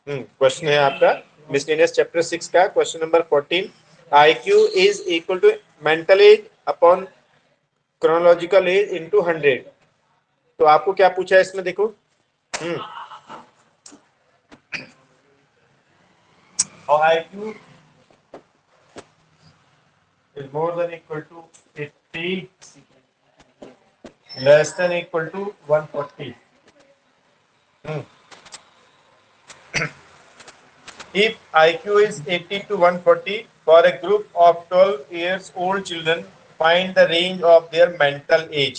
Question है आपका miscellaneous chapter 6 का question number 14। IQ is equal to mental age upon chronological age into 100। तो आपको क्या पूछा है इसमें, देखो। और IQ is more than equal to 80, less than equal to 140. If IQ is 80 to 140 for a group of 12 years old children, find the range of their mental age.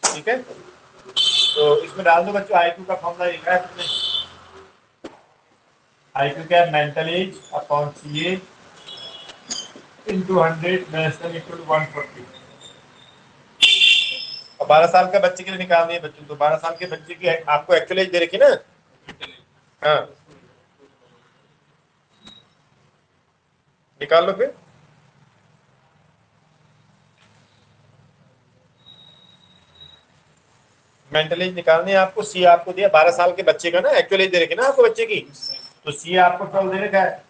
ठीक है, तो इसमें डाल दो बच्चों, IQ का फॉर्मूला लिखा है तुमने। IQ क्या है? Mental age upon CA into 100 less than equal to 140। और 12 साल का बच्चे के लिए निकालनी है बच्चों, तो 12 साल के बच्चे की आपको एक्चुअल एज दे रखी ना। हाँ, निकाल लो फिर। मेंटल एज निकालनी है आपको। सी आपको दिया 12 साल के बच्चे का ना, एक्चुअल एज दे रखी ना आपको बच्चे की, तो सी आपको 12 दे रखा है।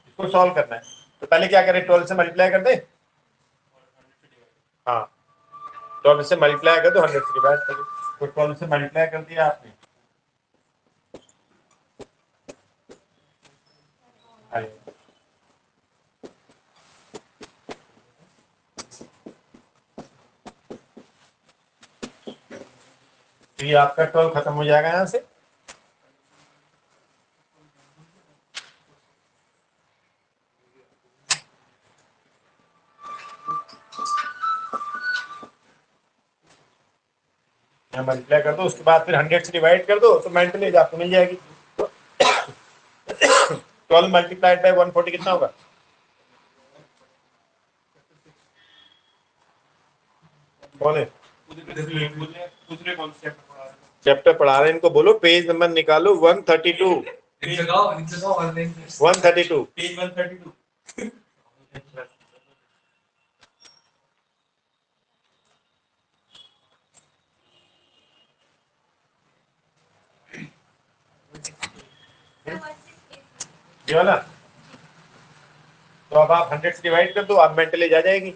इसको सॉल्व करना है, तो पहले क्या करें, 12 से मल्टीप्लाई कर दे। हाँ, 12 से मल्टीप्लाई कर दो, 100 से डिवाइड कर दो। तो 12 से मल्टीप्लाई कर दिया आपने, तो ये आपका 12 खत्म हो जाएगा यहाँ से। मल्टीप्लाई कर दो, उसके बाद फिर 100 से डिवाइड कर दो, तो मेंटल एज आपको मिल जाएगी। 12 मल्टीप्लाइड बाय 140 कितना होगा? कौन है? चैप्टर पढ़ा रहे हैं, इनको बोलो पेज नंबर निकालो। 132 132 पेज 132। ये वाला, तो अब आप 100 से डिवाइड कर दो, आप मेंटल एज आ जाएगी।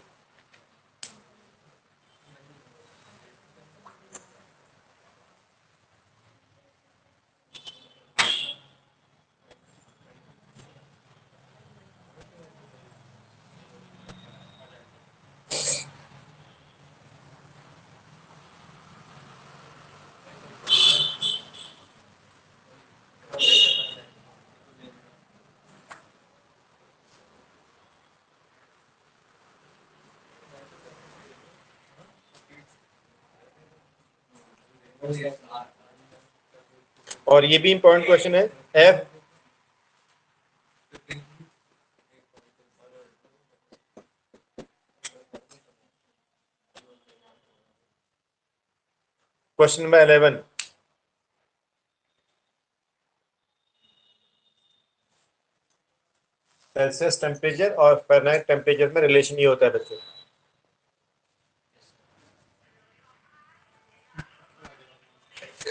और ये भी इंपॉर्टेंट क्वेश्चन है। F question number 11, Celsius temperature और फ़ारेनहाइट टेम्परेचर में रिलेशन ये होता है बच्चों।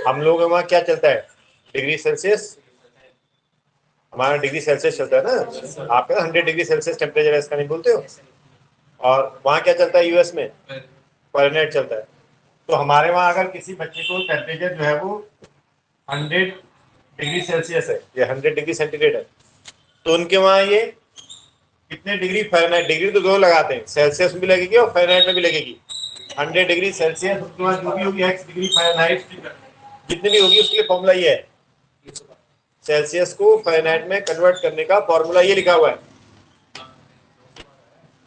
हम लोग वहाँ क्या चलता है? डिग्री सेल्सियस, हमारा डिग्री सेल्सियस चलता है ना। आपका 100 डिग्री सेल्सियस टेम्परेचर है, इसका नहीं बोलते हो। और वहाँ क्या चलता है यूएस में? फ़ारेनहाइट चलता है। तो हमारे वहाँ अगर किसी बच्चे को टेम्परेचर जो है वो 100 डिग्री सेल्सियस है या 100 डिग्री सेंटीग्रेड है, तो उनके वहाँ ये कितने डिग्री फ़ारेनहाइट, डिग्री तो दो लगाते हैं, सेल्सियस में भी लगेगी और फ़ारेनहाइट में भी लगेगी। 100 डिग्री सेल्सियस, उसके बाद जो भी होगी x डिग्री फ़ारेनहाइट जितनी भी होगी, उसके लिए फॉर्मूला ये है। सेल्सियस को फ़ारेनहाइट में कन्वर्ट करने का फॉर्मूला ये लिखा हुआ है।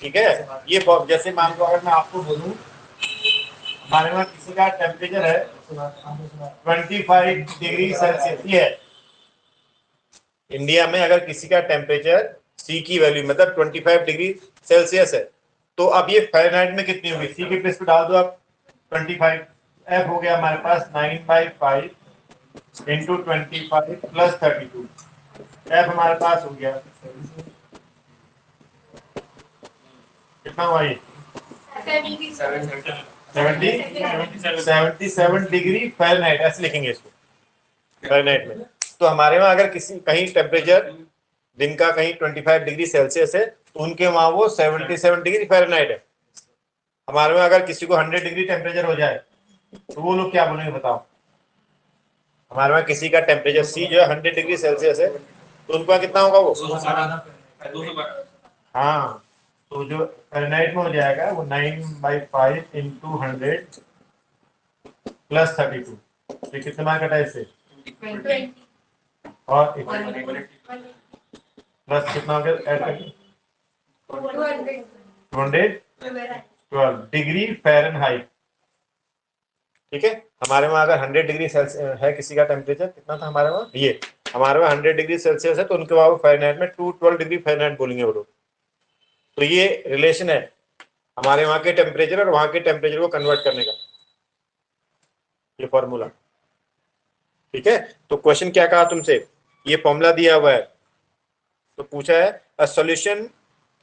ठीक है, ये जैसे मान लो अगर मैं आपको बोलूं हमारे वहाँ किसी का टेम्परेचर है 25 डिग्री सेल्सियस, ये है इंडिया में। अगर किसी का टेम्परेचर सी की वैल्यू मतलब 25 डिग्री सेल्सियस है, तो अब ये फ़ारेनहाइट में कितनी होगी? सी के प्लेस पे डाल दो आप 25। एफ हो गया हमारे पास 9/5 इंटू 25 प्लस 32। एफ हमारे पास हो गया कितना हुआ ये 77 डिग्री फ़ारेनहाइट, ऐसे लिखेंगे इसको फ़ारेनहाइट में। तो हमारे वहां अगर किसी कहीं टेम्परेचर दिन का कहीं 25 डिग्री सेल्सियस है तो उनके वहां वो 77 डिग्री फ़ारेनहाइट है। हमारे में अगर किसी को 100 डिग्री टेम्परेचर हो जाए तो वो लोग क्या बोलेंगे बताओ। हमारे वहां किसी का टेम्परेचर सी जो है 100 डिग्री सेल्सियस है तो उनका कितना होगा वो, हाँ, तो जो फ़ारेनहाइट में हो जाएगा वो 9/5 इंटू 100 प्लस 32, तो कितना मार्क कटा इससे, और प्लस कितना हो गया ऐड करके 212 डिग्री फ़ारेनहाइट। ठीक है, हमारे वहां अगर 100 डिग्री सेल्सियस है किसी का टेम्परेचर, कितना था हमारे वहां, ये हमारे वहां 100 डिग्री सेल्सियस है तो उनके वहां फ़ारेनहाइट में 212 डिग्री फ़ारेनहाइट बोलेंगे वो लोग। तो ये रिलेशन है हमारे वहां के टेम्परेचर और वहां के टेम्परेचर को कन्वर्ट करने का, ये फॉर्मूला। ठीक है, तो क्वेश्चन क्या कहा तुमसे, ये फॉर्मूला दिया हुआ है तो पूछा है a solution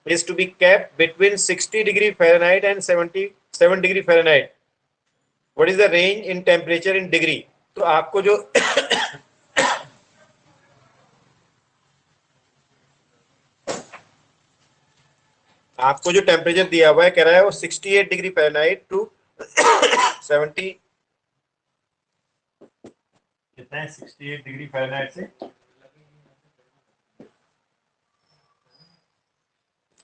is to be kept between 60 degree Fahrenheit and 77 degree Fahrenheit. What is the range in temperature in degree? तो आपको जो आपको जो टेम्परेचर दिया हुआ है कह रहा है वो 68 डिग्री फ़ारेनहाइट टू 70 कितना है 68 डिग्री फ़ारेनहाइट से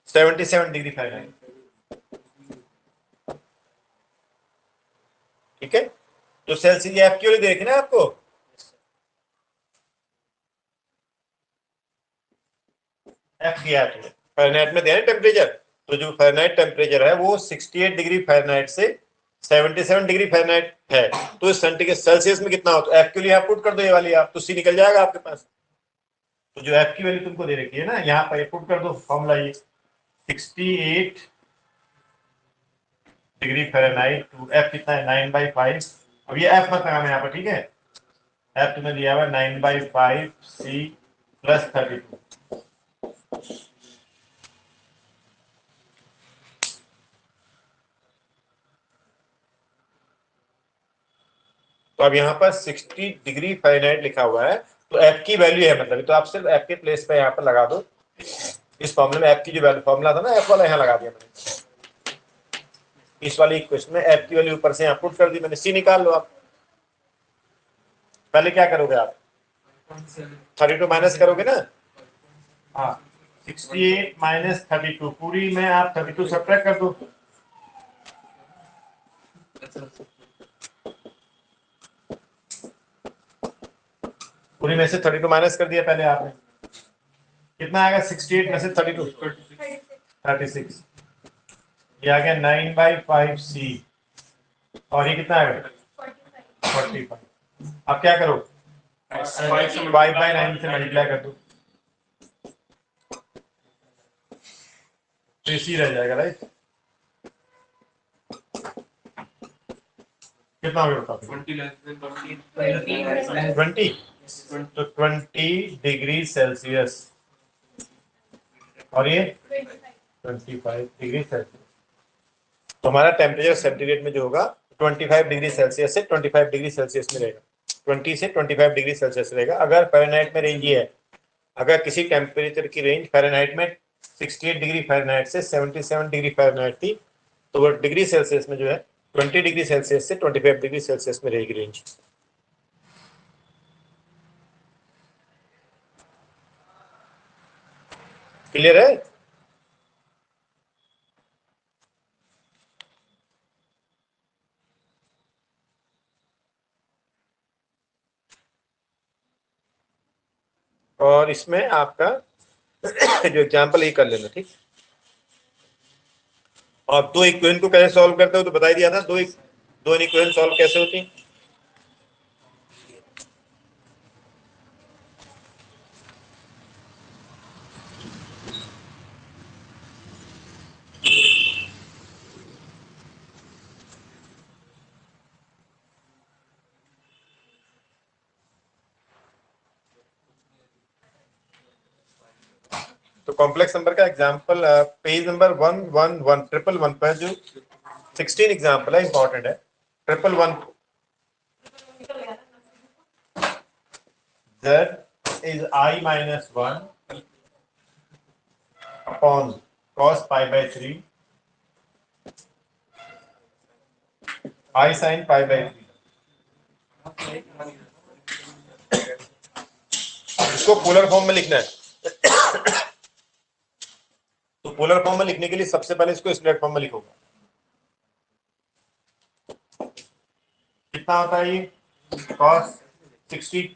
77 डिग्री फ़ारेनहाइट। ठीक है, तो सेल्सियस एफ क्यू देखना है आपको, एफ दिया है तुम्हें फ़ारेनहाइट में दिया है टेम्परेचर, तो जो फ़ारेनहाइट टेम्परेचर है वो 68 डिग्री फ़ारेनहाइट से 77 डिग्री फ़ारेनहाइट है, तो इस सेंटीग्रेड सेल्सियस में कितना हो, तो एफ क्यू लिए आप पुट कर दो ये वाली, आप तो सी निकल जाएगा आपके पास। तो जो एफ की वैल्यू तुमको दे रखी है ना यहाँ पर पुट कर दो फॉर्मूला, ये 68 डिग्री फ़ारेनहाइट टू एफ कितना है 9/5। अब ये एफ मत लगाना यहाँ पर, ठीक है, एफ तुम्हें दिया हुआ 9/5 सी प्लस 32। तो अब यहाँ पर 60 डिग्री फ़ारेनहाइट लिखा हुआ है तो एफ की वैल्यू है, मतलब तो आप सिर्फ एफ के प्लेस पे यहाँ पर लगा दो, इस फॉर्मूले में एफ की जो वैल्यू फॉर्मूला था ना एफ वाला यहाँ लगा दिया मैंने, इस वाली इक्वेशन में एफ की वैल्यू ऊपर से यहाँ पुट कर दी मैंने, सी निकाल लो आप। पहले क्या करोगे आप 32 माइनस करोगे ना, हाँ 68 माइनस 32 पूरी में आप 32 सब्ट्रैक्ट कर दो, पूरी में से 32 माइनस कर दिया पहले आपने, कितना आएगा 68 में से 32 36, ये आ गया 9/5 सी, और ये कितना आएगा 45। अब क्या करो 5/9 से मल्टीप्लाई कर दो तो इसी रह जाएगा, राइट, कितना हो गया बताओ 20, तो 20 डिग्री सेल्सियस और ये 25 डिग्री सेल्सियस, तो हमारा टेम्परेचर सेंटीग्रेड में जो होगा 25 डिग्री सेल्सियस से 25 डिग्री सेल्सियस में रहेगा, 20 से 25 डिग्री सेल्सियस रहेगा। अगर फ़ारेनहाइट में रेंज ये है, अगर किसी टेम्परेचर की रेंज फ़ारेनहाइट में 68 डिग्री फ़ारेनहाइट से 77 डिग्री फ़ारेनहाइट थी तो वो डिग्री सेल्सियस में जो है 20 डिग्री सेल्सियस से 25 डिग्री सेल्सियस में रहेगी रेंज। क्लियर है? और इसमें आपका जो एग्जाम्पल ही कर लेना, ठीक। और दो इक्वेशन को कैसे सॉल्व करते हो तो बता दिया था, दो इक्वेशन सॉल्व कैसे होती। तो कॉम्प्लेक्स नंबर का एग्जांपल पेज नंबर 111 पर जो 16 एग्जांपल है, इंपॉर्टेंट है। 111 z is I minus 1 upon cos pi by 3 I sin pi by 3। इसको पोलर फॉर्म में लिखना है। तो पोलर फॉर्म में लिखने के लिए सबसे पहले इसको स्प्लिट फॉर्म में लिखोगे। कितना होता है ये? cos 60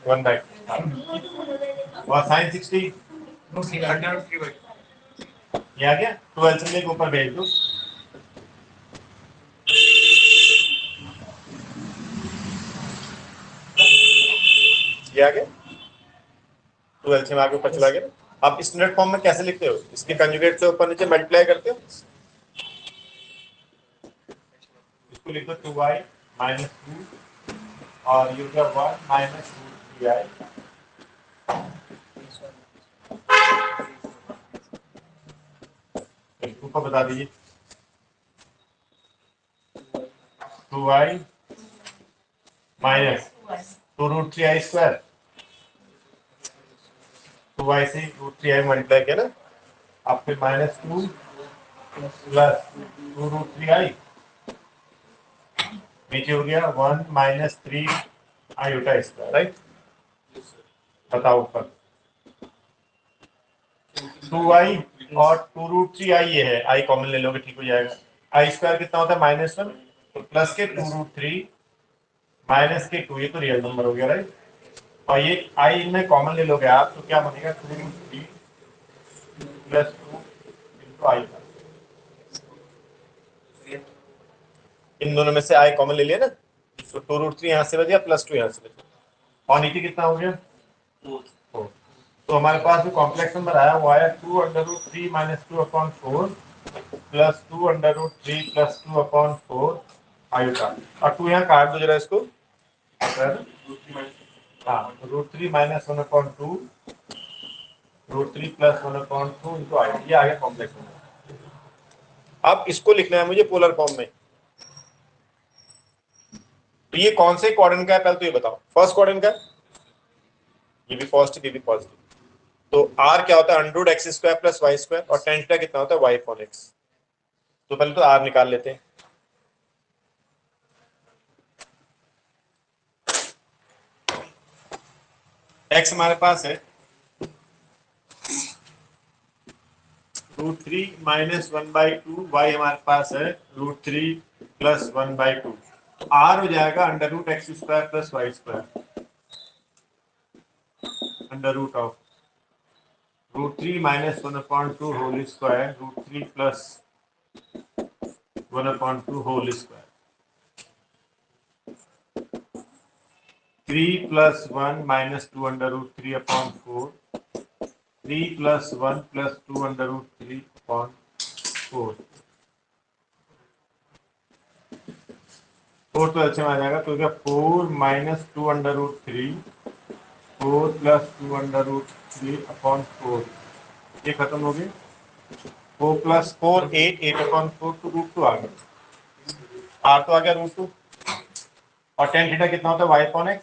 1 बाई और sin 60 ये आ गया। 12 से लेके ऊपर भेज दो। ये आ गया 12 से आगे ऊपर चला गया। आप स्टैंडर्ड फॉर्म में कैसे लिखते हो? इसके कंजुगेट से ऊपर नीचे मल्टीप्लाई करते हो। इसको लिखो 2y माइनस 2 और ये हो गया 1 माइनस 2 3i। ऊपर बता दीजिए 2y minus 2√3i square. 2y से √3i मल्टीप्लाई किया ना, आप फिर -2 प्लस 2√3i नीचे हो गया 1 माइनस 3i उल्टा स्क्वायर, राइट। बताओ ऊपर 2i और 2√3i ये है, i कॉमन ले लोगे ठीक हो जाएगा। i स्क्वायर कितना होता है? -1 तो प्लस के 2√3 माइनस के 2, ये तो रियल नंबर हो गया, राइट। और ये i इनमें कॉमन ले लोगे आप तो क्या बनेगा? 2√3 प्लस 2 इंटू i। इन दोनों में से i कॉमन ले लिया ना, तो 2√3 यहाँ से बच प्लस 2 यहाँ से बच। और नीचे कितना हो गया? 4। तो हमारे पास जो कॉम्प्लेक्स नंबर आया वो आया 2√3 माइनस 2/4 प्लस 2√3 प्लस 2/4 आयुटा। और 2 यहाँ काट दो जरा इसको। हाँ, √3 माइनस 1/2 √3 प्लस 1/2 इंटू आई। ये आ गया कॉम्प्लेक्स नंबर। अब इसको लिखना है मुझे पोलर फॉर्म में। तो ये कौन से क्वाड्रेंट का है पहले तो ये बताओ। फर्स्ट क्वाड्रेंट का, ये भी पॉजिटिव ये भी पॉजिटिव। तो r क्या होता है? √x² प्लस y² और tan थीटा कितना होता है? y upon x। तो पहले तो r निकाल लेते हैं। x हमारे पास है √3 माइनस 1/2, y हमारे पास है √3 प्लस 1/2। तो r हो जाएगा √x² plus y² under root of √3 minus 1/2 whole square √3 plus 1/2 whole square. 3 plus 1 minus 2 √3/4 3 plus 1 plus 2 √3/4। 4 तो अच्छे में आ जाएगा तो क्या 4 माइनस 2 √3 4 प्लस 2 √3/4। ये खत्म हो गए। 4 प्लस 4 8 8/4 तो √2 आ गया। r तो आ गया √2 और tan थीटा कितना होता है? y upon x।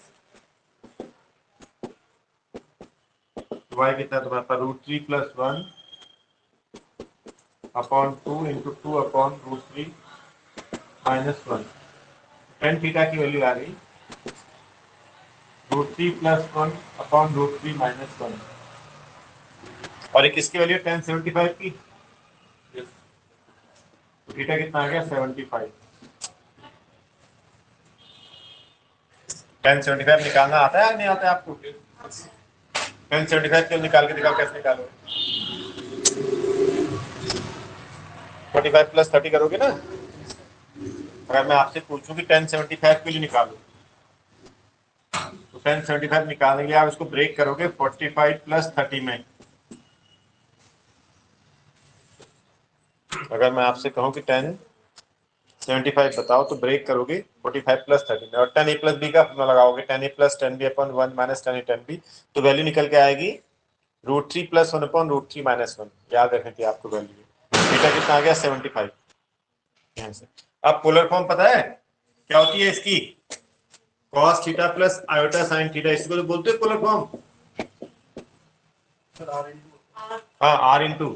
y कितना है तुम्हारे पास? √3 plus 1/2 into 2/√3 minus 1। tan theta की वैल्यू आ गई √3 प्लस 1/√3 माइनस 1। और एक किसकी वैल्यू? tan 75 की। तो थीटा कितना आ गया? 75। tan 75 निकालना आता है या नहीं आता है आपको? tan 75 के निकाल के दिखाओ कैसे निकालोगे। 45 प्लस 30 करोगे ना। अगर मैं आपसे पूछूं कि tan 75 के लिए निकालो तो tan 75 निकालने के लिए आप इसको ब्रेक करोगे 45 प्लस 30 में। अगर मैं आपसे कहूं कि tan 75 बताओ तो ब्रेक करोगे 45 प्लस 13 और 10a प्लस बी का फॉर्मूला लगाओगे 10a plus 10b upon 1 minus 10a 10b तो वैल्यू निकल के आएगी √3 प्लस 1 अपॉन √3 माइनस 1। याद रखनी थी आपको वैल्यू। थीटा कितना आ गया 75 यहाँ से। अब पोलर फॉर्म पता है क्या होती है इसकी? cos theta plus iota sine theta, इसको तो बोलते हैं पोलर फॉर्म। हाँ R into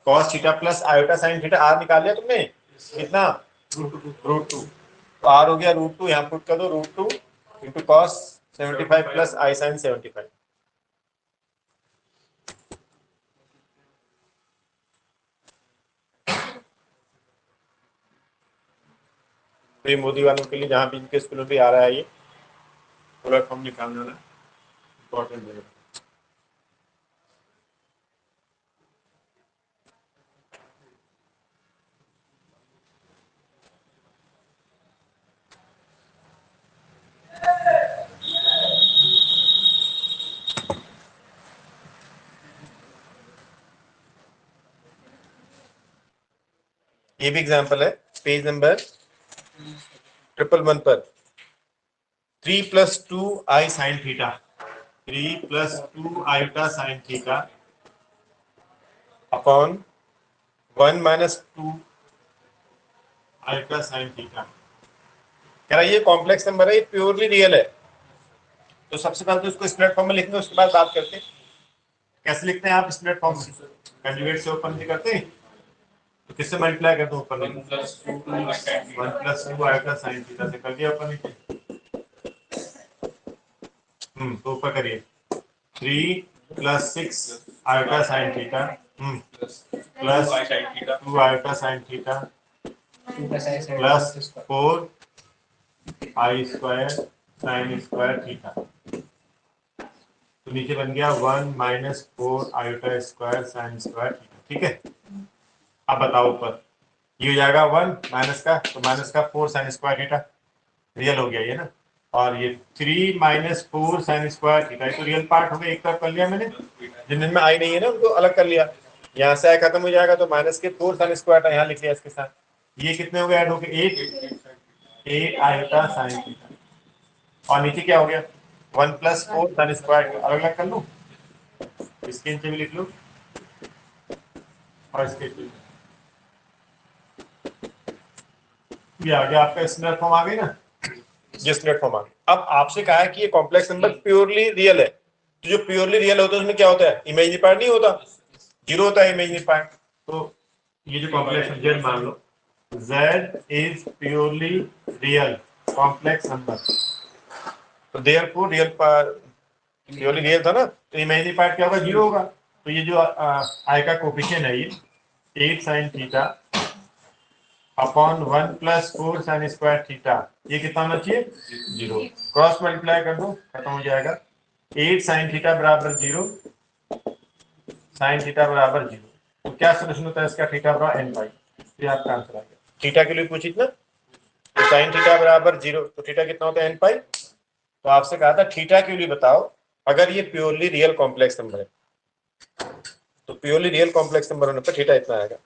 cos theta plus iota sine theta. R निकाल लिया तुमने कितना? √2। तो आर हो गया √2, यहाँ पुट कर दो √2 इंटू कॉस 75 प्लस आई साइन 75। तो ये मोदी वालों के लिए जहाँ भी इनके स्कूल में भी आ रहा है ये पोलर फॉर्म निकालने वाला इंपॉर्टेंट है। ये भी एग्जांपल है पेज नंबर 111 पर। 3 + 2 I sine theta, 3 + 2 iota sine theta upon 1 - 2 iota sine theta. कह रहा है ये कॉम्प्लेक्स नंबर है, ये प्योरली रियल है। तो सबसे पहले तो इसको इस प्लेटफॉर्म में लिखेंगे, उसके बाद बात करते हैं कैसे लिखते हैं आप इस प्लेटफॉर्म में। कंजुगेट से ओपन नहीं करते तो किससे मल्टीप्लाई करते हैं? ऊपर 1 + 2 आयोटा साइन थीटा से कर दिया ओपन। तो ऊपर करिए 3 + 6 iota sine theta plus 2 iota sine theta plus 4 आई स्क्वायर साइन स्क्वायर थीटा। तो नीचे बन गया 1 - 4 iota square sine square theta. ठीक है, अब बताओ ऊपर ये हो जाएगा 1 माइनस का, तो माइनस का 4 साइन स्क्वायर थीटा रियल हो गया ये ना, और ये 3 - 4 साइन स्क्वायर थीटा तो रियल पार्ट हो गया। एक तरफ कर लिया मैंने, जिनमें आई नहीं है ना उनको अलग कर लिया। यहाँ से आई खत्म हो जाएगा तो माइनस के 4 साइन स्क्वायर था, यहाँ लिख लिया इसके साथ। ये कितने हो गए ऐड हो गए? 8 आयोटा साइन थीटा। और नीचे क्या हो गया? 1 + 4 साइन स्क्वायर। अलग अलग कर लूँ, इसके नीचे भी लिख लूँ और इसके ये आ गया आपका स्टैंडर्ड फॉर्म आ गई ना, ये स्टैंडर्ड फॉर्म आ गई। अब आपसे कहा है कि ये कॉम्प्लेक्स नंबर प्योरली रियल है, तो जो प्योरली रियल होता है उसमें क्या होता है? इमेजिनरी पार्ट नहीं होता, जीरो होता है इमेजिनरी पार्ट। तो ये जो कॉम्प्लेक्स z मान लो, z is purely real complex number, तो देयरफॉर रियल प्योरली रियल था ना, तो इमेजिनरी पार्ट क्या होगा? जीरो होगा। तो ये जो आई का कोफिशिएंट है ये 8 sign theta upon 1 + 4 sine square theta, ये कितना होना चाहिए? 0। क्रॉस मल्टीप्लाई कर दो, खत्म हो जाएगा। 8 साइन थीटा बराबर 0, साइन थीटा बराबर 0। तो क्या सोल्यूशन होता है इसका? थीटा बराबर n पाई। ये आपका आंसर आ गया। थीटा के लिए पूछी ना, तो साइन थीटा बराबर 0, तो थीटा कितना होता है? n पाई। तो आपसे कहा था थीटा के लिए बताओ अगर ये प्योरली रियल कॉम्प्लेक्स नंबर है, तो प्योरली रियल कॉम्प्लेक्स नंबर होने पर थीटा इतना आएगा।